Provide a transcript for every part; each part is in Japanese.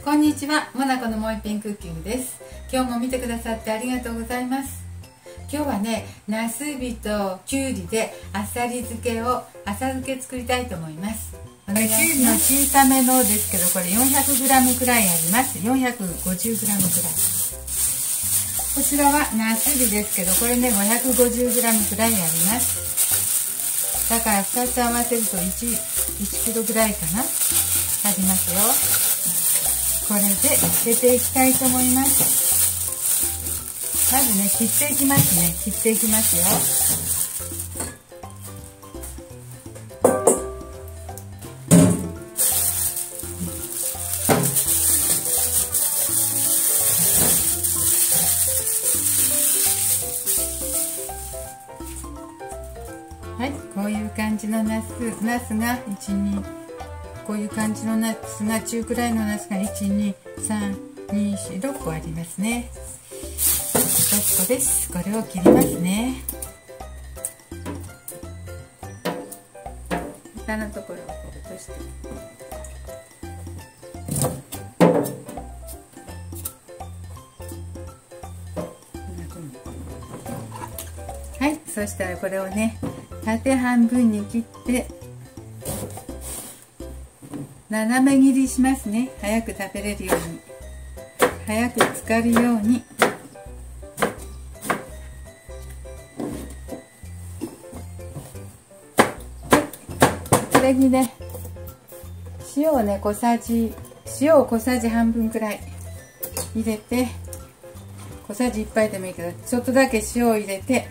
こんにちは、モナコのもう一品クッキングです。今日も見てくださってありがとうございます。今日はね、ナスビときゅうりであさり漬けを浅漬け作りたいと思います。きゅうりの小さめのですけど、これ 400g くらいあります。450g くらい。こちらはナスビですけど、これね 550g くらいあります。だから2つ合わせると 1キロぐらいかな、ありますよ。これで漬けていきたいと思います。まずね、切っていきますね。切っていきますよ。はい、こういう感じのナスが1、2、こういう感じのナスが、中くらいのナスが1、2、3、2、4、6個ありますね。6個です。これを切りますね。下のところを落として。はい、そしたらこれをね、縦半分に切って斜め切りしますね。早く食べれるように、早く浸かるように。これにね、塩を小さじ半分くらい入れて、小さじ1杯でもいいけどちょっとだけ塩を入れて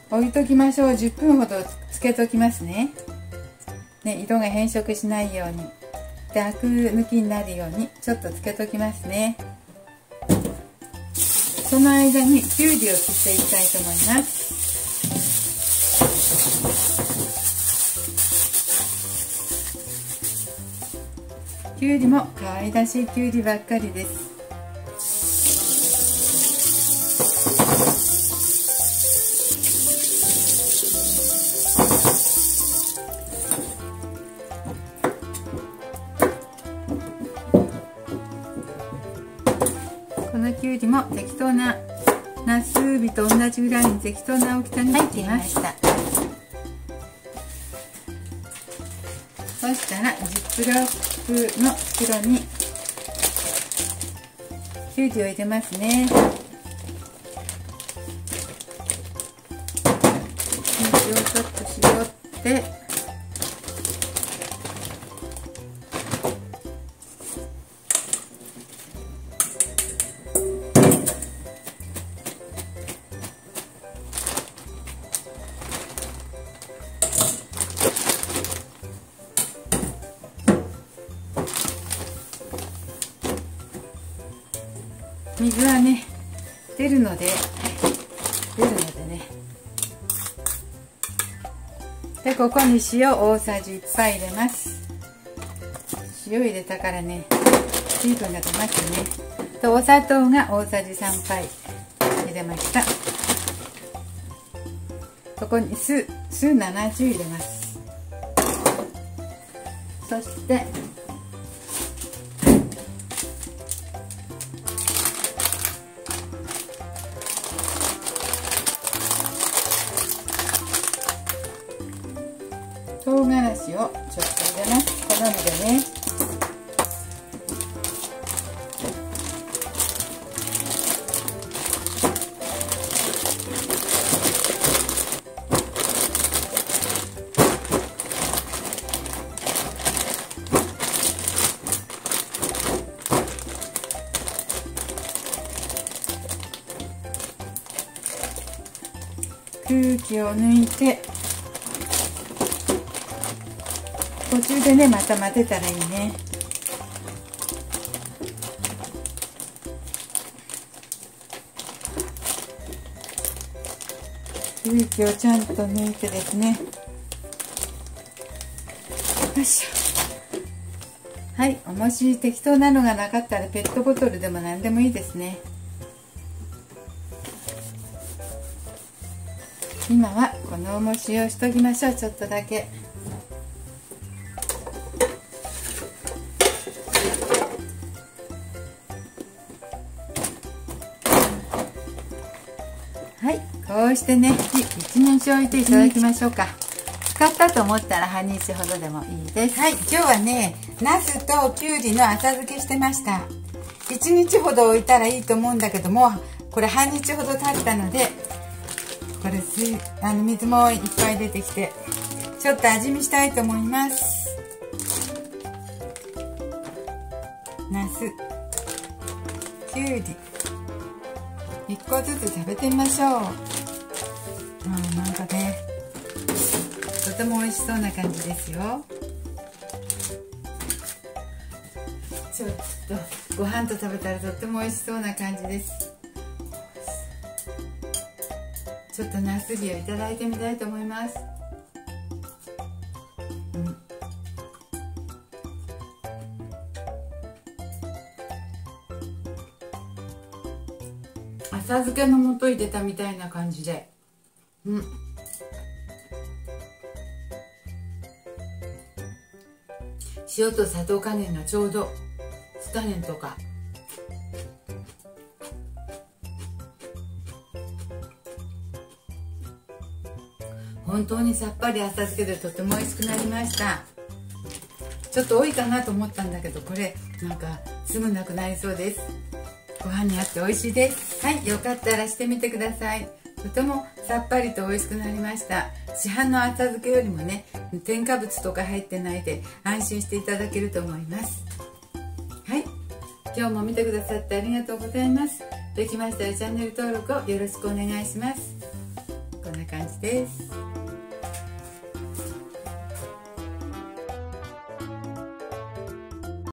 置いときましょう。10分ほどつけときますね。色が変色しないように、でアク抜きになるようにちょっとつけときますね。その間にきゅうりを切っていきたいと思います。きゅうりも可愛らしいきゅうりばっかりです。このきゅうりも適当なナスビと同じぐらいに適当な大きさに切りました。そしたらジップロックの袋にきゅうりを入れますね。水をちょっと絞って水はね出るのでね。でここに塩大さじ1杯入れます。塩入れたからね、水分が出ますね。とお砂糖が大さじ3杯入れました。ここに酢70入れます。そして唐辛子をちょっと入れます。好みでね。空気を抜いて、途中でねまた混ぜたらいいね。空気をちゃんと抜いてですね。よいしょ。はい、もし適当なのがなかったらペットボトルでも何でもいいですね。今はこの重しをしときましょう。ちょっとだけ。こうしてね一日置いていただきましょうか。使ったと思ったら半日ほどでもいいです。はい、今日はねナスときゅうりの浅漬けしてました。1日ほど置いたらいいと思うんだけども、これ半日ほど経ったので、これ水もいっぱい出てきてちょっと味見したいと思います。ナス、きゅうり1個ずつ食べてみましょう。なんかねとても美味しそうな感じですよ。ちょっとご飯と食べたらとっても美味しそうな感じです。ちょっとナスビをいただいてみたいと思います。浅漬けの素入れたみたいな感じで、塩と砂糖加減がちょうど酢加減とか、本当にさっぱり浅漬けでとても美味しくなりました。ちょっと多いかなと思ったんだけど、これなんかすぐなくなりそうです。ご飯にあって美味しいです。はい、よかったらしてみてください。とてもさっぱりと美味しくなりました。市販の浅漬けよりもね添加物とか入ってないで安心していただけると思います。はい、今日も見てくださってありがとうございます。できましたらチャンネル登録をよろしくお願いします。こんな感じです。